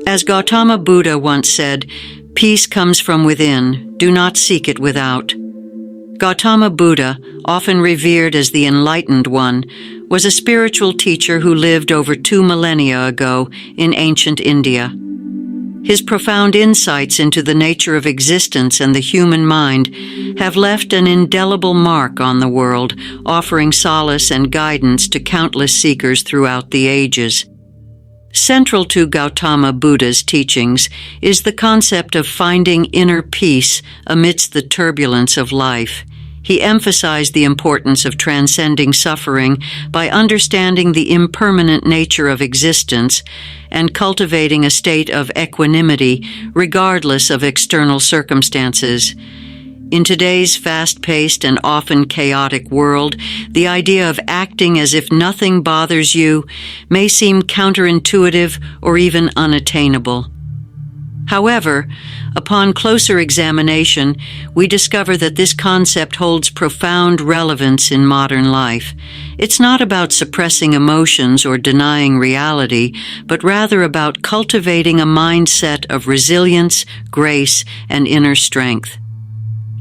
As Gautama Buddha once said, "Peace comes from within, do not seek it without." Gautama Buddha, often revered as the Enlightened One, was a spiritual teacher who lived over 2 millennia ago in ancient India. His profound insights into the nature of existence and the human mind have left an indelible mark on the world, offering solace and guidance to countless seekers throughout the ages. Central to Gautama Buddha's teachings is the concept of finding inner peace amidst the turbulence of life. He emphasized the importance of transcending suffering by understanding the impermanent nature of existence and cultivating a state of equanimity regardless of external circumstances. In today's fast-paced and often chaotic world, the idea of acting as if nothing bothers you may seem counterintuitive or even unattainable. However, upon closer examination, we discover that this concept holds profound relevance in modern life. It's not about suppressing emotions or denying reality, but rather about cultivating a mindset of resilience, grace, and inner strength.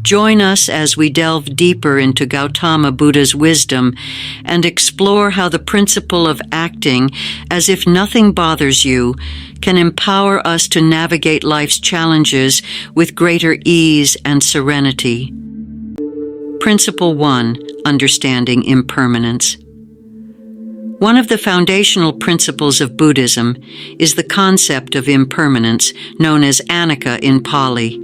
Join us as we delve deeper into Gautama Buddha's wisdom and explore how the principle of acting as if nothing bothers you can empower us to navigate life's challenges with greater ease and serenity. Principle 1. Understanding impermanence. One of the foundational principles of Buddhism is the concept of impermanence, known as anicca in Pali.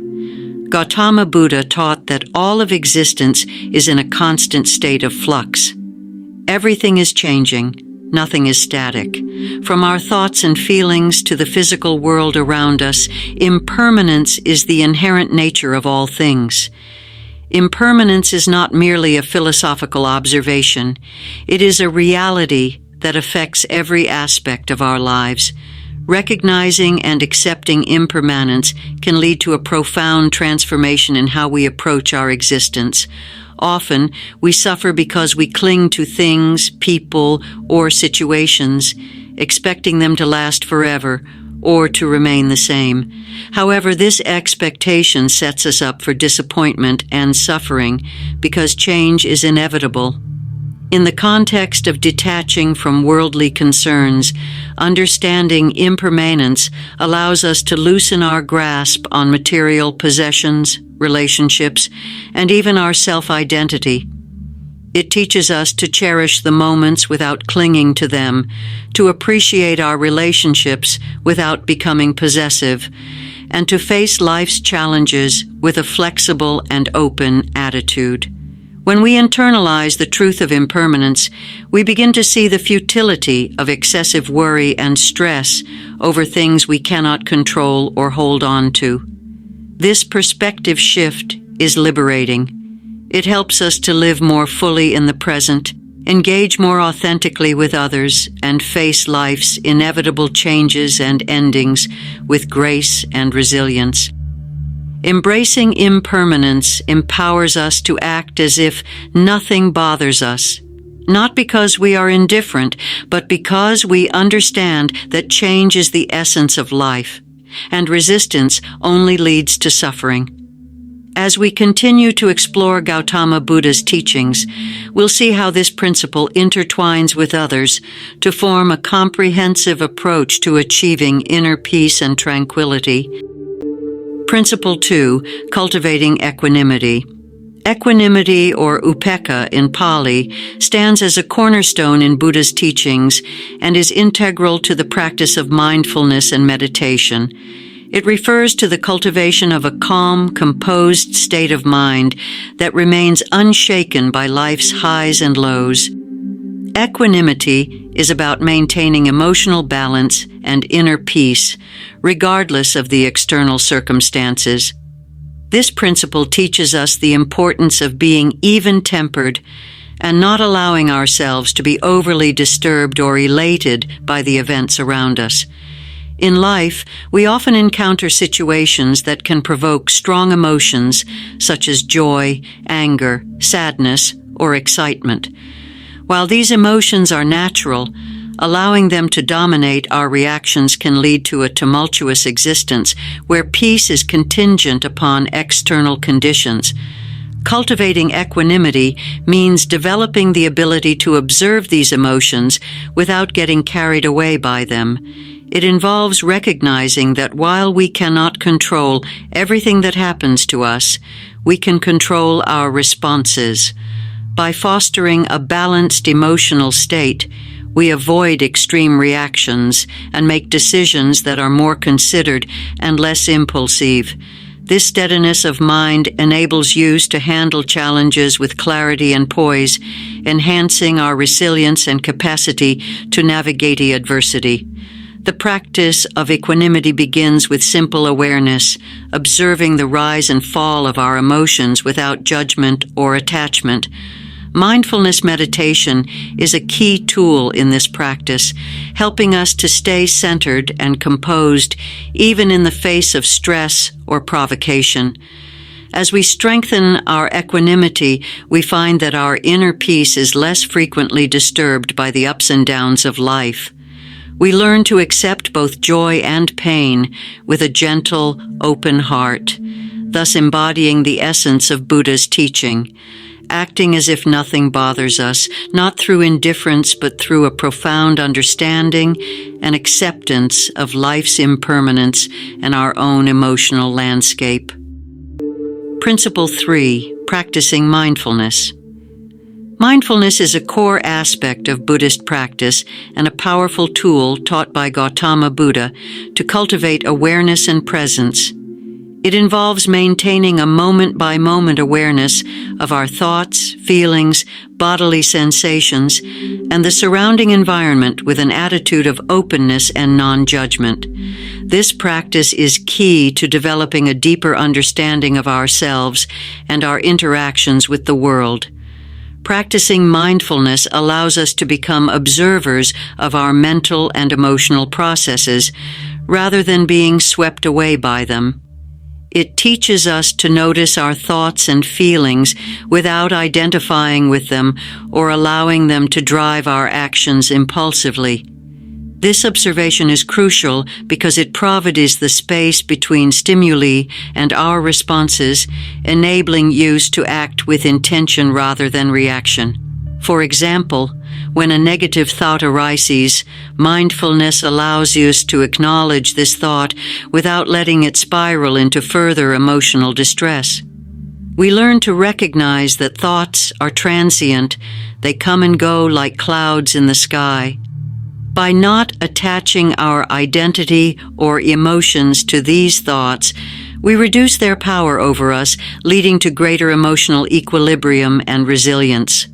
Gautama Buddha taught that all of existence is in a constant state of flux. Everything is changing, nothing is static. From our thoughts and feelings to the physical world around us, impermanence is the inherent nature of all things. Impermanence is not merely a philosophical observation. It is a reality that affects every aspect of our lives. Recognizing and accepting impermanence can lead to a profound transformation in how we approach our existence. Often, we suffer because we cling to things, people, or situations, expecting them to last forever or to remain the same. However, this expectation sets us up for disappointment and suffering because change is inevitable. In the context of detaching from worldly concerns, understanding impermanence allows us to loosen our grasp on material possessions, relationships, and even our self-identity. It teaches us to cherish the moments without clinging to them, to appreciate our relationships without becoming possessive, and to face life's challenges with a flexible and open attitude. When we internalize the truth of impermanence, we begin to see the futility of excessive worry and stress over things we cannot control or hold on to. This perspective shift is liberating. It helps us to live more fully in the present, engage more authentically with others, and face life's inevitable changes and endings with grace and resilience. Embracing impermanence empowers us to act as if nothing bothers us, not because we are indifferent, but because we understand that change is the essence of life, and resistance only leads to suffering. As we continue to explore Gautama Buddha's teachings, we'll see how this principle intertwines with others to form a comprehensive approach to achieving inner peace and tranquility. Principle 2. Cultivating equanimity. Equanimity, or upekkha in Pali, stands as a cornerstone in Buddha's teachings and is integral to the practice of mindfulness and meditation. It refers to the cultivation of a calm, composed state of mind that remains unshaken by life's highs and lows. Equanimity is about maintaining emotional balance and inner peace, regardless of the external circumstances. This principle teaches us the importance of being even-tempered and not allowing ourselves to be overly disturbed or elated by the events around us. In life, we often encounter situations that can provoke strong emotions such as joy, anger, sadness, or excitement. While these emotions are natural, Allowing them to dominate our reactions can lead to a tumultuous existence where peace is contingent upon external conditions. Cultivating equanimity means developing the ability to observe these emotions without getting carried away by them. It involves recognizing that while we cannot control everything that happens to us, we can control our responses. By fostering a balanced emotional state, we avoid extreme reactions and make decisions that are more considered and less impulsive. This steadiness of mind enables use to handle challenges with clarity and poise, enhancing our resilience and capacity to navigate adversity. The practice of equanimity begins with simple awareness, observing the rise and fall of our emotions without judgment or attachment. Mindfulness meditation is a key tool in this practice, helping us to stay centered and composed even in the face of stress or provocation. As we strengthen our equanimity, we find that our inner peace is less frequently disturbed by the ups and downs of life. We learn to accept both joy and pain with a gentle, open heart, thus embodying the essence of Buddha's teaching. Acting as if nothing bothers us, not through indifference but through a profound understanding and acceptance of life's impermanence and our own emotional landscape. Principle 3. Practicing mindfulness. Mindfulness is a core aspect of Buddhist practice and a powerful tool taught by Gautama Buddha to cultivate awareness and presence. It involves maintaining a moment-by-moment awareness of our thoughts, feelings, bodily sensations, and the surrounding environment with an attitude of openness and non-judgment. This practice is key to developing a deeper understanding of ourselves and our interactions with the world. Practicing mindfulness allows us to become observers of our mental and emotional processes, rather than being swept away by them. It teaches us to notice our thoughts and feelings without identifying with them or allowing them to drive our actions impulsively. This observation is crucial because it provides the space between stimuli and our responses, enabling use to act with intention rather than reaction. For example, when a negative thought arises, mindfulness allows us to acknowledge this thought without letting it spiral into further emotional distress. We learn to recognize that thoughts are transient. They come and go like clouds in the sky. By not attaching our identity or emotions to these thoughts, we reduce their power over us, leading to greater emotional equilibrium and resilience.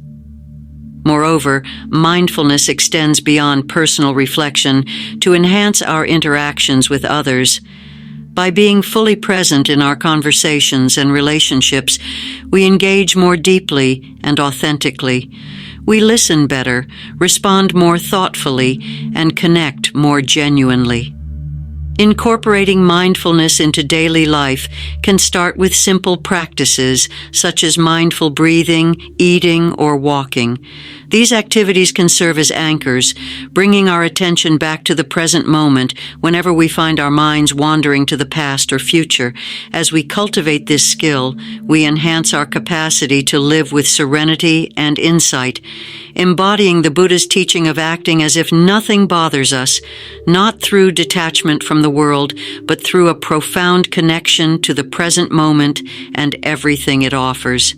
Moreover, mindfulness extends beyond personal reflection to enhance our interactions with others. By being fully present in our conversations and relationships, we engage more deeply and authentically. We listen better, respond more thoughtfully, and connect more genuinely. Incorporating mindfulness into daily life can start with simple practices such as mindful breathing, eating, or walking. These activities can serve as anchors, bringing our attention back to the present moment whenever we find our minds wandering to the past or future. As we cultivate this skill, we enhance our capacity to live with serenity and insight, embodying the Buddha's teaching of acting as if nothing bothers us, not through detachment from the world, but through a profound connection to the present moment and everything it offers.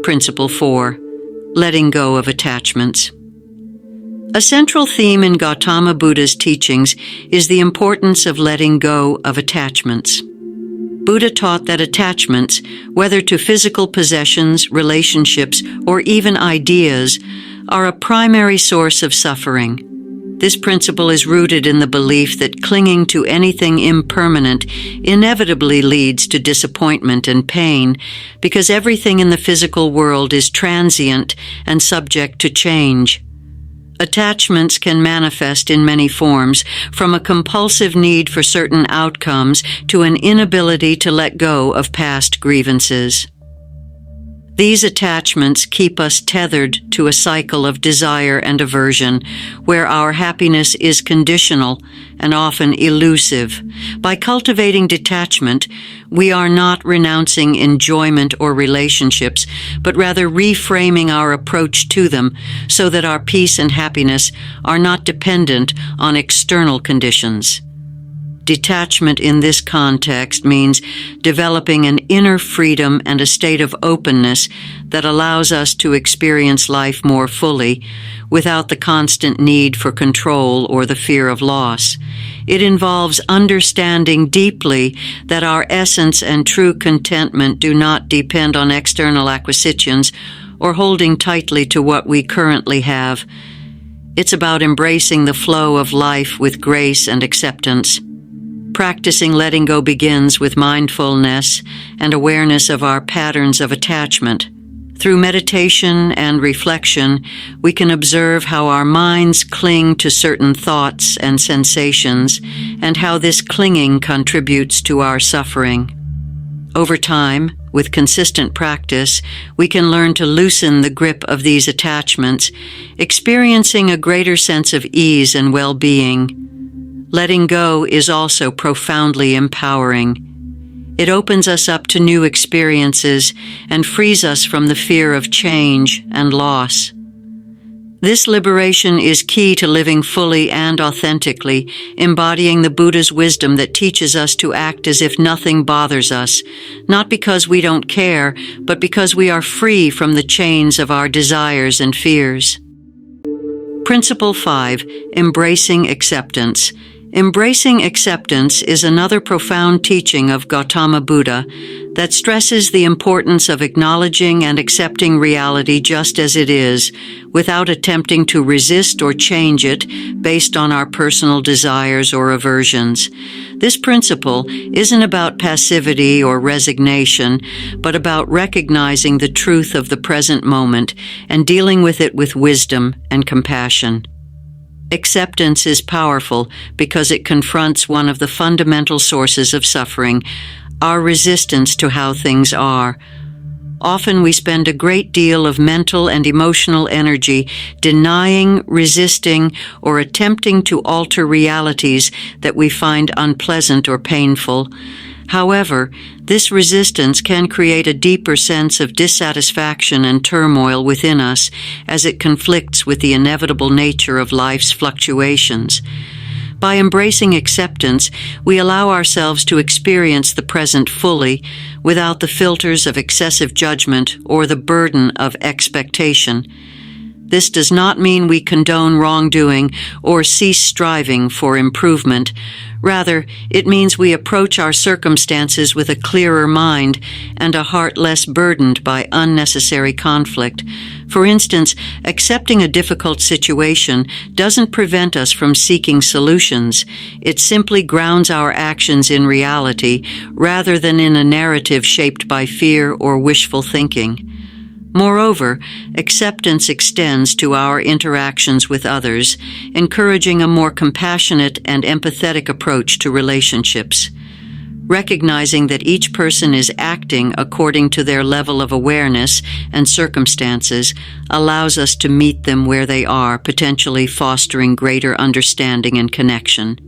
Principle 4. Letting go of attachments. A central theme in Gautama Buddha's teachings is the importance of letting go of attachments. Buddha taught that attachments, whether to physical possessions, relationships, or even ideas, are a primary source of suffering. This principle is rooted in the belief that clinging to anything impermanent inevitably leads to disappointment and pain, because everything in the physical world is transient and subject to change. Attachments can manifest in many forms, from a compulsive need for certain outcomes to an inability to let go of past grievances. These attachments keep us tethered to a cycle of desire and aversion, where our happiness is conditional and often elusive. By cultivating detachment, we are not renouncing enjoyment or relationships, but rather reframing our approach to them so that our peace and happiness are not dependent on external conditions. Detachment in this context means developing an inner freedom and a state of openness that allows us to experience life more fully, without the constant need for control or the fear of loss. It involves understanding deeply that our essence and true contentment do not depend on external acquisitions or holding tightly to what we currently have. It's about embracing the flow of life with grace and acceptance. Practicing letting go begins with mindfulness and awareness of our patterns of attachment. Through meditation and reflection, we can observe how our minds cling to certain thoughts and sensations, and how this clinging contributes to our suffering. Over time, with consistent practice, we can learn to loosen the grip of these attachments, experiencing a greater sense of ease and well-being. Letting go is also profoundly empowering. It opens us up to new experiences and frees us from the fear of change and loss. This liberation is key to living fully and authentically, embodying the Buddha's wisdom that teaches us to act as if nothing bothers us, not because we don't care, but because we are free from the chains of our desires and fears. Principle 5. Embracing acceptance. Embracing acceptance is another profound teaching of Gautama Buddha that stresses the importance of acknowledging and accepting reality just as it is, without attempting to resist or change it based on our personal desires or aversions. This principle isn't about passivity or resignation, but about recognizing the truth of the present moment and dealing with it with wisdom and compassion. Acceptance is powerful because it confronts one of the fundamental sources of suffering, our resistance to how things are. Often we spend a great deal of mental and emotional energy denying, resisting, or attempting to alter realities that we find unpleasant or painful. However, this resistance can create a deeper sense of dissatisfaction and turmoil within us as it conflicts with the inevitable nature of life's fluctuations. By embracing acceptance, we allow ourselves to experience the present fully, without the filters of excessive judgment or the burden of expectation. This does not mean we condone wrongdoing or cease striving for improvement. Rather, it means we approach our circumstances with a clearer mind and a heart less burdened by unnecessary conflict. For instance, accepting a difficult situation doesn't prevent us from seeking solutions. It simply grounds our actions in reality rather than in a narrative shaped by fear or wishful thinking. Moreover, acceptance extends to our interactions with others, encouraging a more compassionate and empathetic approach to relationships. Recognizing that each person is acting according to their level of awareness and circumstances allows us to meet them where they are, potentially fostering greater understanding and connection.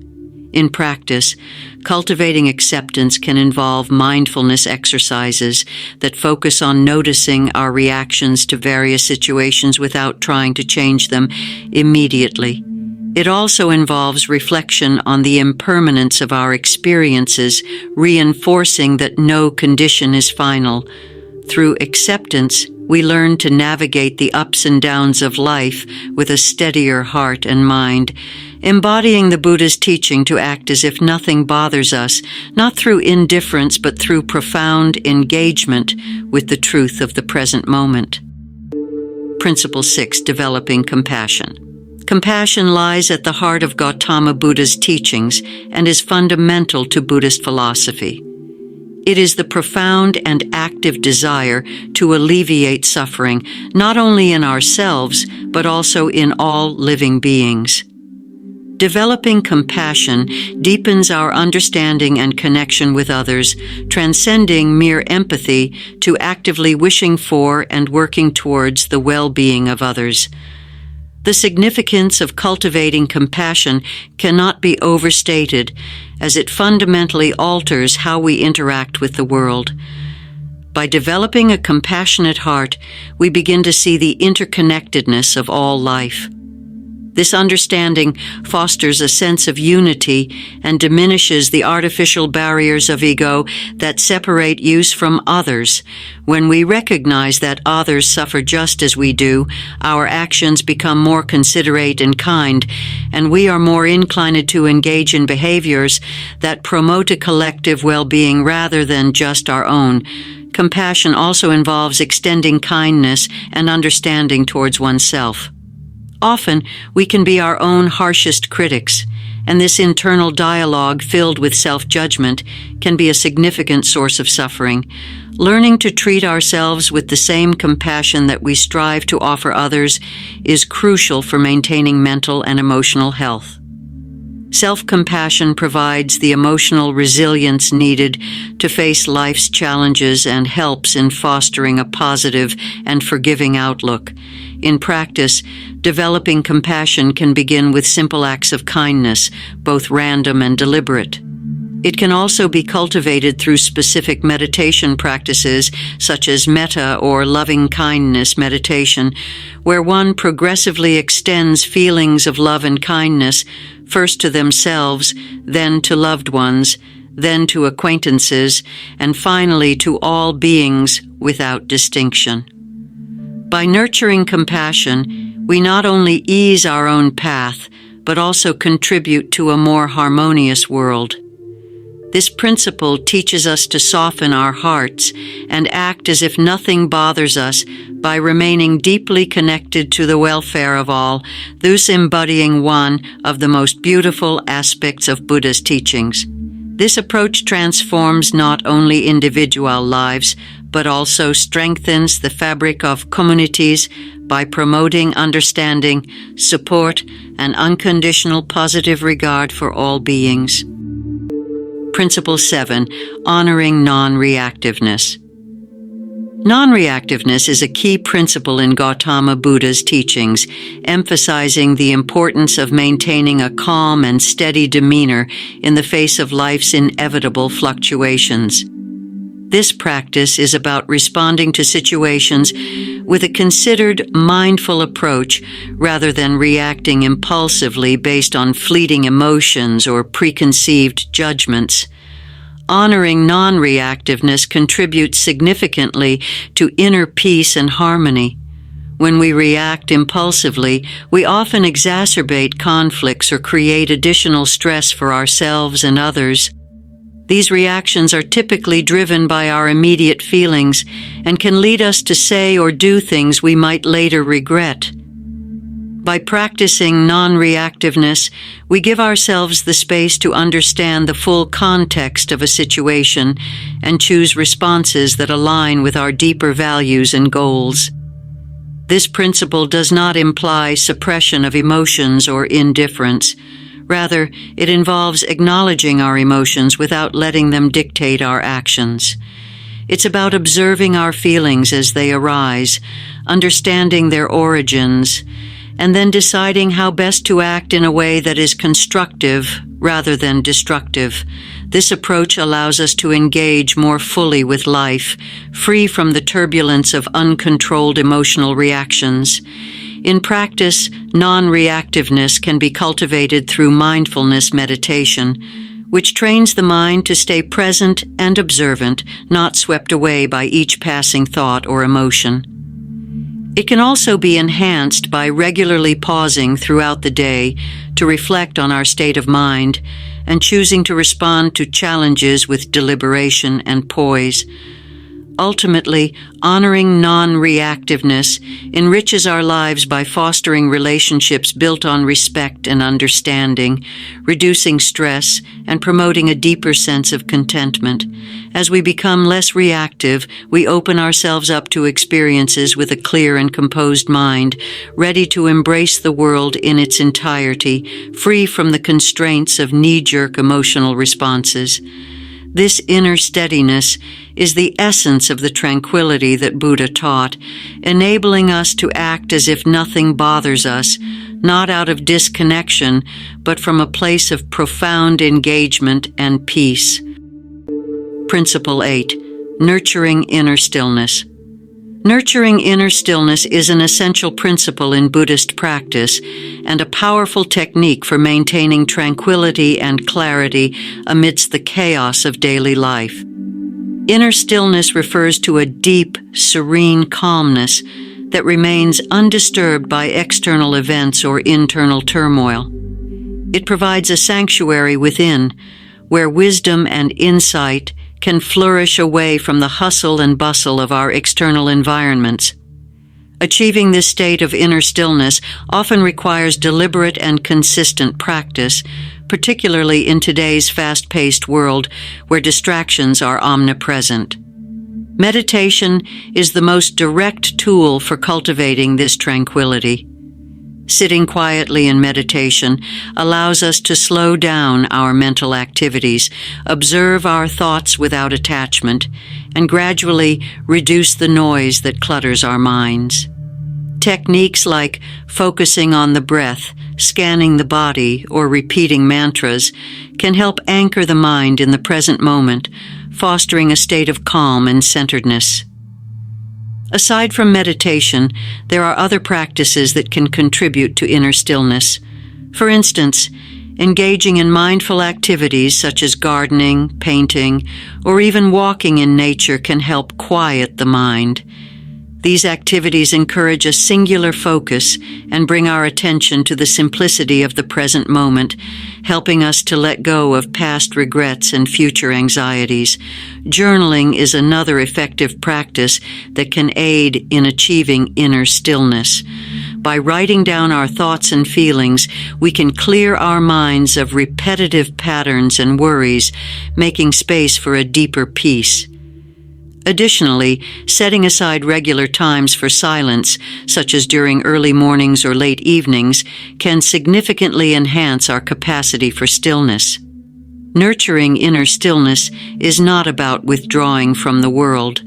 In practice, cultivating acceptance can involve mindfulness exercises that focus on noticing our reactions to various situations without trying to change them immediately. It also involves reflection on the impermanence of our experiences, reinforcing that no condition is final. Through acceptance, we learn to navigate the ups and downs of life with a steadier heart and mind, embodying the Buddha's teaching to act as if nothing bothers us, not through indifference but through profound engagement with the truth of the present moment. Principle 6. Developing compassion. Compassion lies at the heart of Gautama Buddha's teachings and is fundamental to Buddhist philosophy. It is the profound and active desire to alleviate suffering, not only in ourselves, but also in all living beings. Developing compassion deepens our understanding and connection with others, transcending mere empathy to actively wishing for and working towards the well-being of others. The significance of cultivating compassion cannot be overstated, as it fundamentally alters how we interact with the world. By developing a compassionate heart, we begin to see the interconnectedness of all life. This understanding fosters a sense of unity and diminishes the artificial barriers of ego that separate us from others. When we recognize that others suffer just as we do, our actions become more considerate and kind, and we are more inclined to engage in behaviors that promote a collective well-being rather than just our own. Compassion also involves extending kindness and understanding towards oneself. Often, we can be our own harshest critics, and this internal dialogue filled with self-judgment can be a significant source of suffering. Learning to treat ourselves with the same compassion that we strive to offer others is crucial for maintaining mental and emotional health. Self-compassion provides the emotional resilience needed to face life's challenges and helps in fostering a positive and forgiving outlook. In practice, developing compassion can begin with simple acts of kindness, both random and deliberate. It can also be cultivated through specific meditation practices such as metta or loving-kindness meditation, where one progressively extends feelings of love and kindness first to themselves, then to loved ones, then to acquaintances, and finally to all beings without distinction. By nurturing compassion, we not only ease our own path, but also contribute to a more harmonious world. This principle teaches us to soften our hearts and act as if nothing bothers us by remaining deeply connected to the welfare of all, thus embodying one of the most beautiful aspects of Buddha's teachings. This approach transforms not only individual lives, but also strengthens the fabric of communities by promoting understanding, support, and unconditional positive regard for all beings. Principle 7. Honoring non-reactiveness. Non-reactiveness is a key principle in Gautama Buddha's teachings, emphasizing the importance of maintaining a calm and steady demeanor in the face of life's inevitable fluctuations. This practice is about responding to situations with a considered, mindful approach rather than reacting impulsively based on fleeting emotions or preconceived judgments. Honoring non-reactiveness contributes significantly to inner peace and harmony. When we react impulsively, we often exacerbate conflicts or create additional stress for ourselves and others. These reactions are typically driven by our immediate feelings and can lead us to say or do things we might later regret. By practicing non-reactiveness, we give ourselves the space to understand the full context of a situation and choose responses that align with our deeper values and goals. This principle does not imply suppression of emotions or indifference. Rather, it involves acknowledging our emotions without letting them dictate our actions. It's about observing our feelings as they arise, understanding their origins, and then deciding how best to act in a way that is constructive rather than destructive. This approach allows us to engage more fully with life, free from the turbulence of uncontrolled emotional reactions. In practice, non-reactiveness can be cultivated through mindfulness meditation, which trains the mind to stay present and observant, not swept away by each passing thought or emotion. It can also be enhanced by regularly pausing throughout the day to reflect on our state of mind and choosing to respond to challenges with deliberation and poise. ultimately, honoring non-reactiveness enriches our lives by fostering relationships built on respect and understanding, reducing stress, and promoting a deeper sense of contentment. As we become less reactive, we open ourselves up to experiences with a clear and composed mind, ready to embrace the world in its entirety, free from the constraints of knee-jerk emotional responses. This inner steadiness is the essence of the tranquility that Buddha taught, enabling us to act as if nothing bothers us, not out of disconnection, but from a place of profound engagement and peace. Principle 8. Nurturing inner stillness. Nurturing inner stillness is an essential principle in Buddhist practice and a powerful technique for maintaining tranquility and clarity amidst the chaos of daily life. Inner stillness refers to a deep, serene calmness that remains undisturbed by external events or internal turmoil. It provides a sanctuary within, where wisdom and insight can flourish away from the hustle and bustle of our external environments. Achieving this state of inner stillness often requires deliberate and consistent practice, particularly in today's fast-paced world where distractions are omnipresent. Meditation is the most direct tool for cultivating this tranquility. Sitting quietly in meditation allows us to slow down our mental activities, observe our thoughts without attachment, and gradually reduce the noise that clutters our minds. Techniques like focusing on the breath, scanning the body, or repeating mantras can help anchor the mind in the present moment, fostering a state of calm and centeredness. Aside from meditation, there are other practices that can contribute to inner stillness. For instance, engaging in mindful activities such as gardening, painting, or even walking in nature can help quiet the mind. These activities encourage a singular focus and bring our attention to the simplicity of the present moment, helping us to let go of past regrets and future anxieties. Journaling is another effective practice that can aid in achieving inner stillness. By writing down our thoughts and feelings, we can clear our minds of repetitive patterns and worries, making space for a deeper peace. Additionally, setting aside regular times for silence, such as during early mornings or late evenings, can significantly enhance our capacity for stillness. Nurturing inner stillness is not about withdrawing from the world.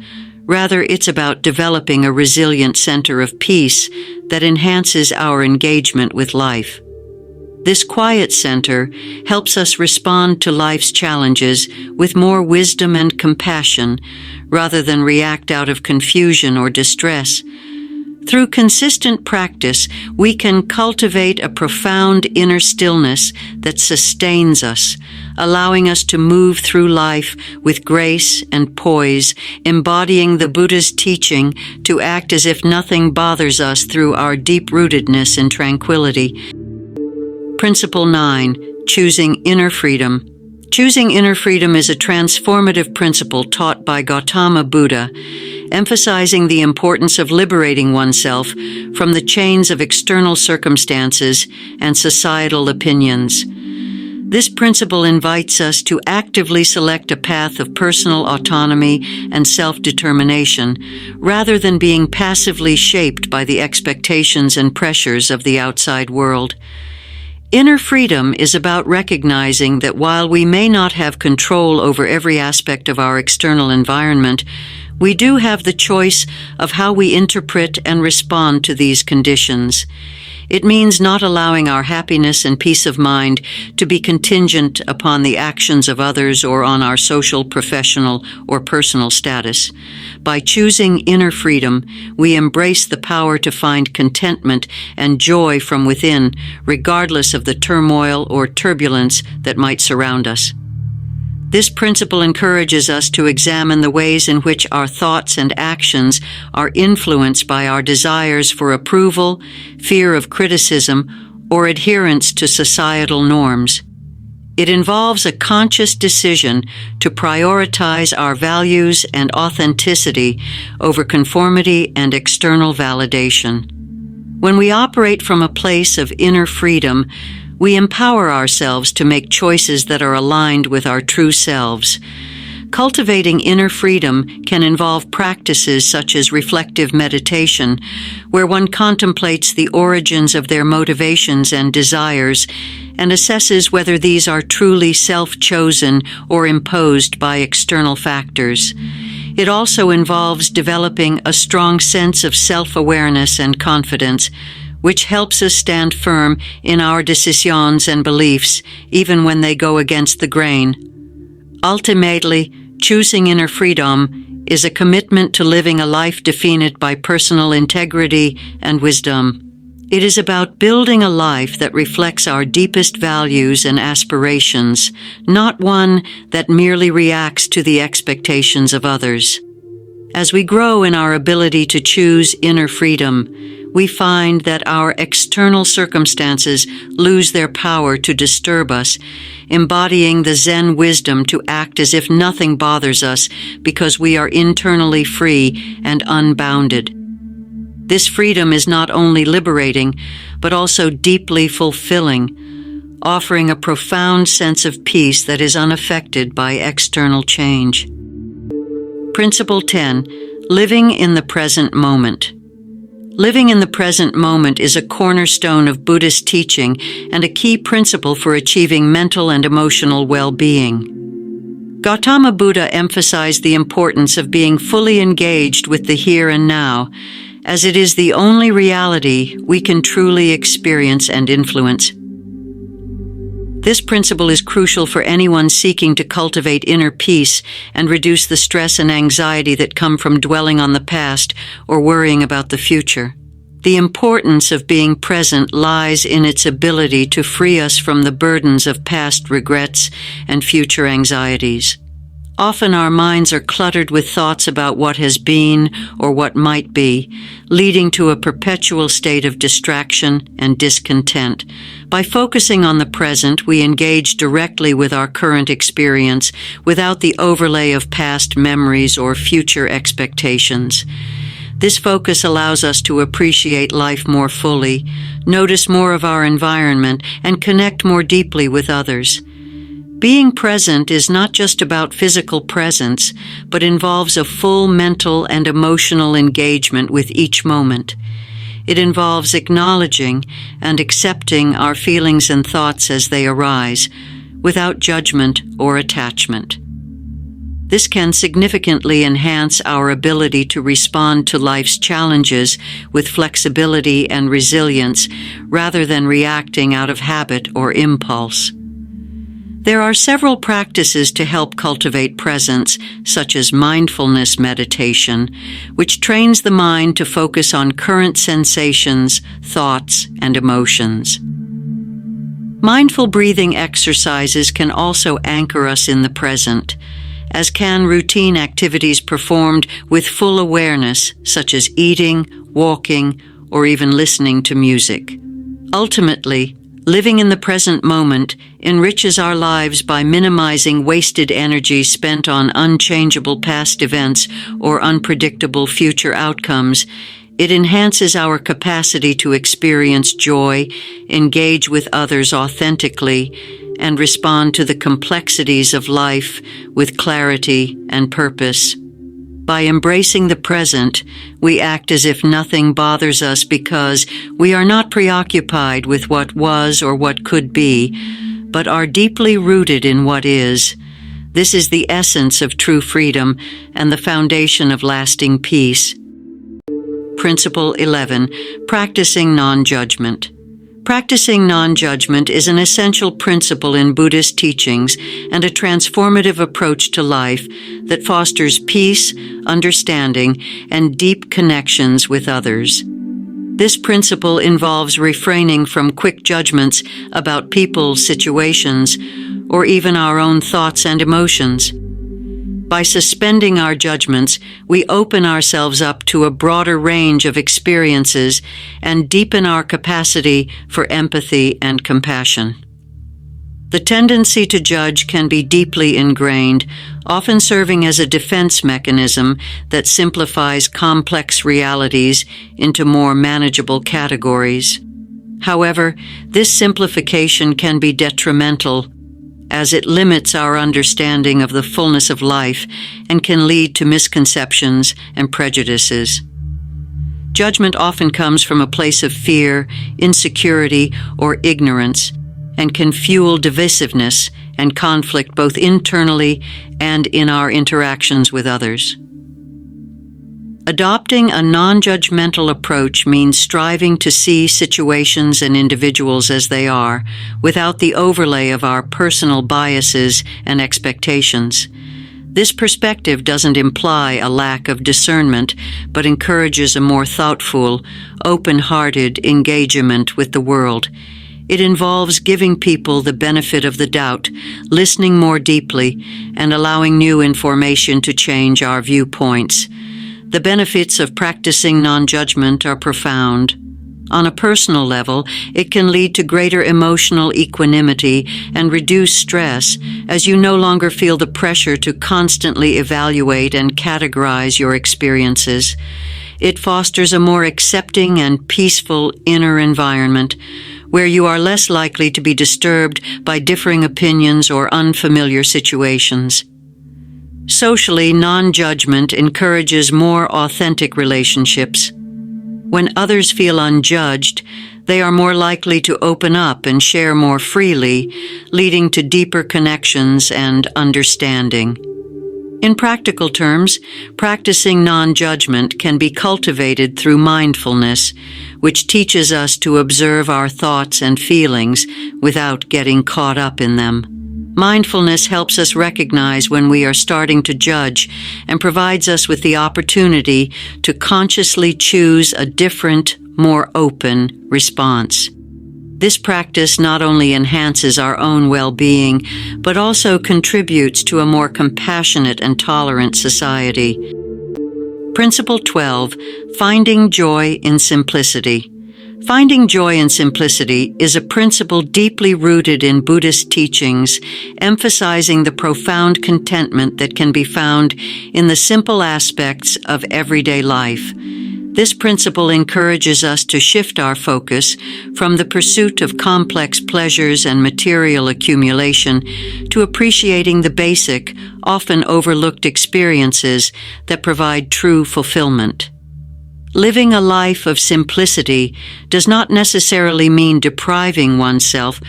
Rather, it's about developing a resilient center of peace that enhances our engagement with life. This quiet center helps us respond to life's challenges with more wisdom and compassion, rather than react out of confusion or distress. Through consistent practice, we can cultivate a profound inner stillness that sustains us, allowing us to move through life with grace and poise, embodying the Buddha's teaching to act as if nothing bothers us through our deep-rootedness and tranquility. Principle 9. Choosing inner freedom. Choosing inner freedom is a transformative principle taught by Gautama Buddha, emphasizing the importance of liberating oneself from the chains of external circumstances and societal opinions. This principle invites us to actively select a path of personal autonomy and self-determination, rather than being passively shaped by the expectations and pressures of the outside world. Inner freedom is about recognizing that while we may not have control over every aspect of our external environment, we do have the choice of how we interpret and respond to these conditions. It means not allowing our happiness and peace of mind to be contingent upon the actions of others or on our social, professional, or personal status. By choosing inner freedom, we embrace the power to find contentment and joy from within, regardless of the turmoil or turbulence that might surround us. This principle encourages us to examine the ways in which our thoughts and actions are influenced by our desires for approval, fear of criticism, or adherence to societal norms. It involves a conscious decision to prioritize our values and authenticity over conformity and external validation. When we operate from a place of inner freedom, we empower ourselves to make choices that are aligned with our true selves. Cultivating inner freedom can involve practices such as reflective meditation, where one contemplates the origins of their motivations and desires and assesses whether these are truly self-chosen or imposed by external factors. It also involves developing a strong sense of self-awareness and confidence, which helps us stand firm in our decisions and beliefs, even when they go against the grain. Ultimately, choosing inner freedom is a commitment to living a life defined by personal integrity and wisdom. It is about building a life that reflects our deepest values and aspirations, not one that merely reacts to the expectations of others. As we grow in our ability to choose inner freedom, we find that our external circumstances lose their power to disturb us, embodying the Zen wisdom to act as if nothing bothers us because we are internally free and unbounded. This freedom is not only liberating, but also deeply fulfilling, offering a profound sense of peace that is unaffected by external change. Principle 10. Living in the present moment. Living in the present moment is a cornerstone of Buddhist teaching and a key principle for achieving mental and emotional well-being. Gautama Buddha emphasized the importance of being fully engaged with the here and now, as it is the only reality we can truly experience and influence. This principle is crucial for anyone seeking to cultivate inner peace and reduce the stress and anxiety that come from dwelling on the past or worrying about the future. The importance of being present lies in its ability to free us from the burdens of past regrets and future anxieties. Often our minds are cluttered with thoughts about what has been or what might be, leading to a perpetual state of distraction and discontent. By focusing on the present, we engage directly with our current experience without the overlay of past memories or future expectations. This focus allows us to appreciate life more fully, notice more of our environment, and connect more deeply with others. Being present is not just about physical presence, but involves a full mental and emotional engagement with each moment. It involves acknowledging and accepting our feelings and thoughts as they arise, without judgment or attachment. This can significantly enhance our ability to respond to life's challenges with flexibility and resilience, rather than reacting out of habit or impulse. There are several practices to help cultivate presence, such as mindfulness meditation, which trains the mind to focus on current sensations, thoughts, and emotions. Mindful breathing exercises can also anchor us in the present, as can routine activities performed with full awareness, such as eating, walking, or even listening to music. Ultimately, living in the present moment enriches our lives by minimizing wasted energy spent on unchangeable past events or unpredictable future outcomes. It enhances our capacity to experience joy, engage with others authentically, and respond to the complexities of life with clarity and purpose. By embracing the present, we act as if nothing bothers us because we are not preoccupied with what was or what could be, but are deeply rooted in what is. This is the essence of true freedom and the foundation of lasting peace. Principle 11. Practicing non-judgment. Practicing non-judgment is an essential principle in Buddhist teachings and a transformative approach to life that fosters peace, understanding, and deep connections with others. This principle involves refraining from quick judgments about people, situations, or even our own thoughts and emotions. By suspending our judgments, we open ourselves up to a broader range of experiences and deepen our capacity for empathy and compassion. The tendency to judge can be deeply ingrained, often serving as a defense mechanism that simplifies complex realities into more manageable categories. However, this simplification can be detrimental, as it limits our understanding of the fullness of life and can lead to misconceptions and prejudices. Judgment often comes from a place of fear, insecurity, or ignorance, and can fuel divisiveness and conflict both internally and in our interactions with others. Adopting a non-judgmental approach means striving to see situations and individuals as they are, without the overlay of our personal biases and expectations. This perspective doesn't imply a lack of discernment, but encourages a more thoughtful, open-hearted engagement with the world. It involves giving people the benefit of the doubt, listening more deeply, and allowing new information to change our viewpoints. The benefits of practicing non-judgment are profound. On a personal level, it can lead to greater emotional equanimity and reduce stress, as you no longer feel the pressure to constantly evaluate and categorize your experiences. It fosters a more accepting and peaceful inner environment, where you are less likely to be disturbed by differing opinions or unfamiliar situations. Socially, non-judgment encourages more authentic relationships. When others feel unjudged, they are more likely to open up and share more freely, leading to deeper connections and understanding. In practical terms, practicing non-judgment can be cultivated through mindfulness, which teaches us to observe our thoughts and feelings without getting caught up in them. Mindfulness helps us recognize when we are starting to judge and provides us with the opportunity to consciously choose a different, more open response. This practice not only enhances our own well-being, but also contributes to a more compassionate and tolerant society. Principle 12, Finding Joy in Simplicity. Finding joy in simplicity is a principle deeply rooted in Buddhist teachings, emphasizing the profound contentment that can be found in the simple aspects of everyday life. This principle encourages us to shift our focus from the pursuit of complex pleasures and material accumulation to appreciating the basic, often overlooked experiences that provide true fulfillment. Living a life of simplicity does not necessarily mean depriving oneself,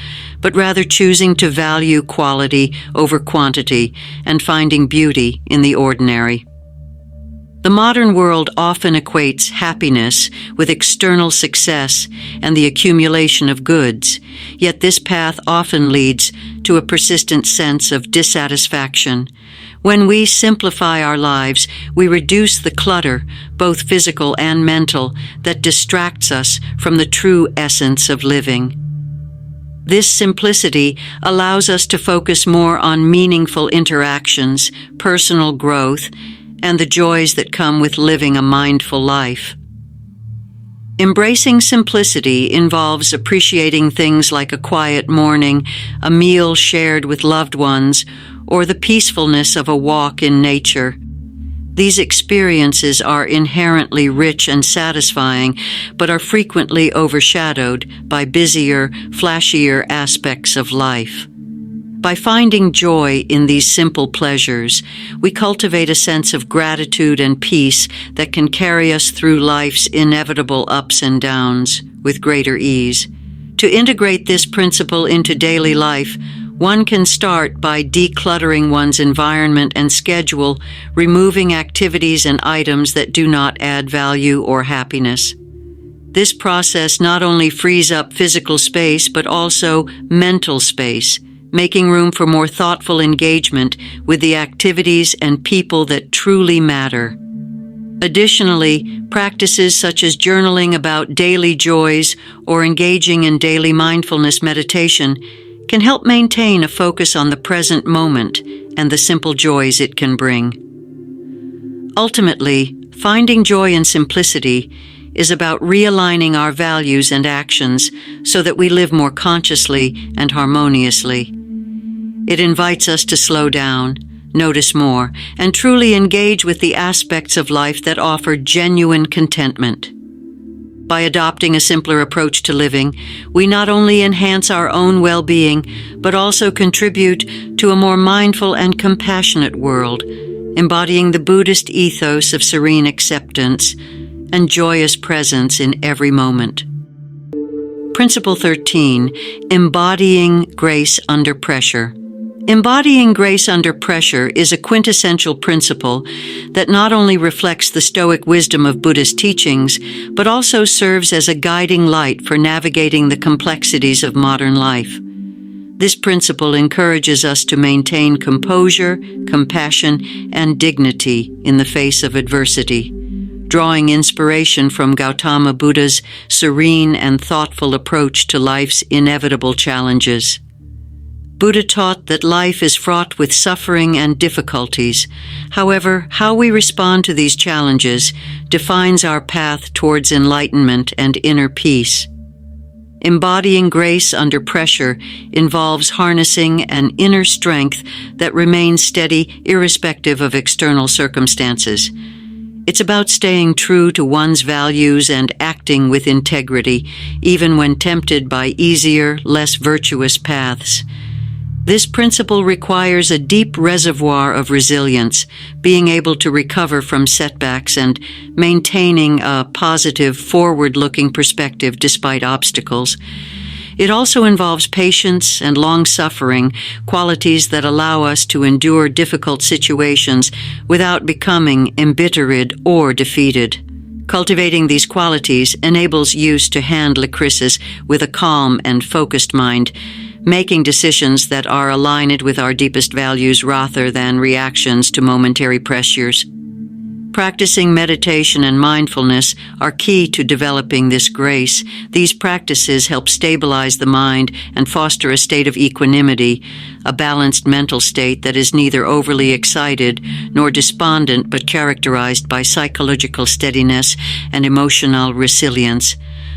but rather choosing to value quality over quantity and finding beauty in the ordinary. The modern world often equates happiness with external success and the accumulation of goods, yet this path often leads to a persistent sense of dissatisfaction. When we simplify our lives, we reduce the clutter, both physical and mental, that distracts us from the true essence of living. This simplicity allows us to focus more on meaningful interactions, personal growth, and the joys that come with living a mindful life. Embracing simplicity involves appreciating things like a quiet morning, a meal shared with loved ones, or the peacefulness of a walk in nature. These experiences are inherently rich and satisfying, but are frequently overshadowed by busier, flashier aspects of life. By finding joy in these simple pleasures, we cultivate a sense of gratitude and peace that can carry us through life's inevitable ups and downs with greater ease. To integrate this principle into daily life, one can start by decluttering one's environment and schedule, removing activities and items that do not add value or happiness. This process not only frees up physical space, but also mental space, making room for more thoughtful engagement with the activities and people that truly matter. Additionally, practices such as journaling about daily joys or engaging in daily mindfulness meditation can help maintain a focus on the present moment and the simple joys it can bring. Ultimately, finding joy in simplicity is about realigning our values and actions so that we live more consciously and harmoniously. It invites us to slow down, notice more, and truly engage with the aspects of life that offer genuine contentment. By adopting a simpler approach to living, we not only enhance our own well-being, but also contribute to a more mindful and compassionate world, embodying the Buddhist ethos of serene acceptance and joyous presence in every moment. Principle 13, embodying grace under pressure. Embodying grace under pressure is a quintessential principle that not only reflects the Stoic wisdom of Buddhist teachings, but also serves as a guiding light for navigating the complexities of modern life. This principle encourages us to maintain composure, compassion, and dignity in the face of adversity, drawing inspiration from Gautama Buddha's serene and thoughtful approach to life's inevitable challenges. Buddha taught that life is fraught with suffering and difficulties. However, how we respond to these challenges defines our path towards enlightenment and inner peace. Embodying grace under pressure involves harnessing an inner strength that remains steady irrespective of external circumstances. It's about staying true to one's values and acting with integrity, even when tempted by easier, less virtuous paths. This principle requires a deep reservoir of resilience, being able to recover from setbacks and maintaining a positive, forward-looking perspective despite obstacles. It also involves patience and long-suffering, qualities that allow us to endure difficult situations without becoming embittered or defeated. Cultivating these qualities enables use to handle crisis with a calm and focused mind, making decisions that are aligned with our deepest values rather than reactions to momentary pressures. Practicing meditation and mindfulness are key to developing this grace. These practices help stabilize the mind and foster a state of equanimity, a balanced mental state that is neither overly excited nor despondent but characterized by psychological steadiness and emotional resilience.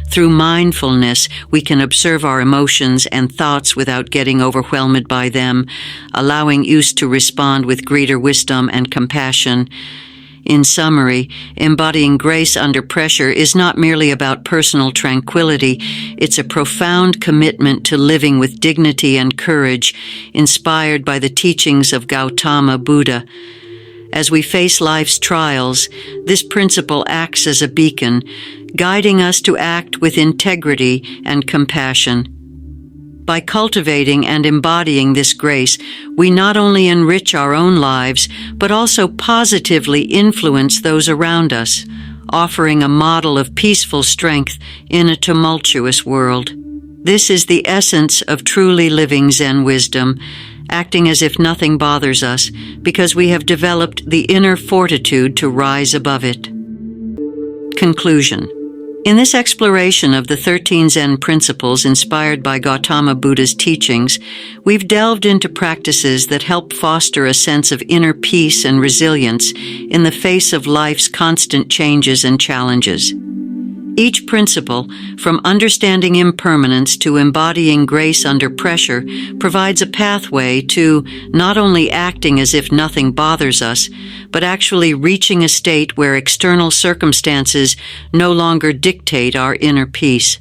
Through mindfulness, we can observe our emotions and thoughts without getting overwhelmed by them, allowing us to respond with greater wisdom and compassion. In summary, embodying grace under pressure is not merely about personal tranquility. It's a profound commitment to living with dignity and courage, inspired by the teachings of Gautama Buddha. As we face life's trials, this principle acts as a beacon, guiding us to act with integrity and compassion. By cultivating and embodying this grace, we not only enrich our own lives, but also positively influence those around us, offering a model of peaceful strength in a tumultuous world. This is the essence of truly living Zen wisdom, acting as if nothing bothers us, because we have developed the inner fortitude to rise above it. Conclusion. In this exploration of the 13 Zen principles inspired by Gautama Buddha's teachings, we've delved into practices that help foster a sense of inner peace and resilience in the face of life's constant changes and challenges. Each principle, from understanding impermanence to embodying grace under pressure, provides a pathway to not only acting as if nothing bothers us, but actually reaching a state where external circumstances no longer dictate our inner peace.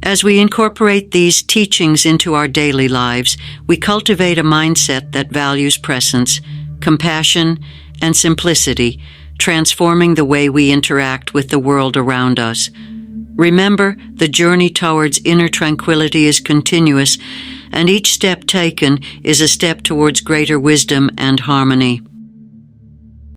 As we incorporate these teachings into our daily lives, we cultivate a mindset that values presence, compassion, and simplicity, transforming the way we interact with the world around us. Remember, the journey towards inner tranquility is continuous, and each step taken is a step towards greater wisdom and harmony.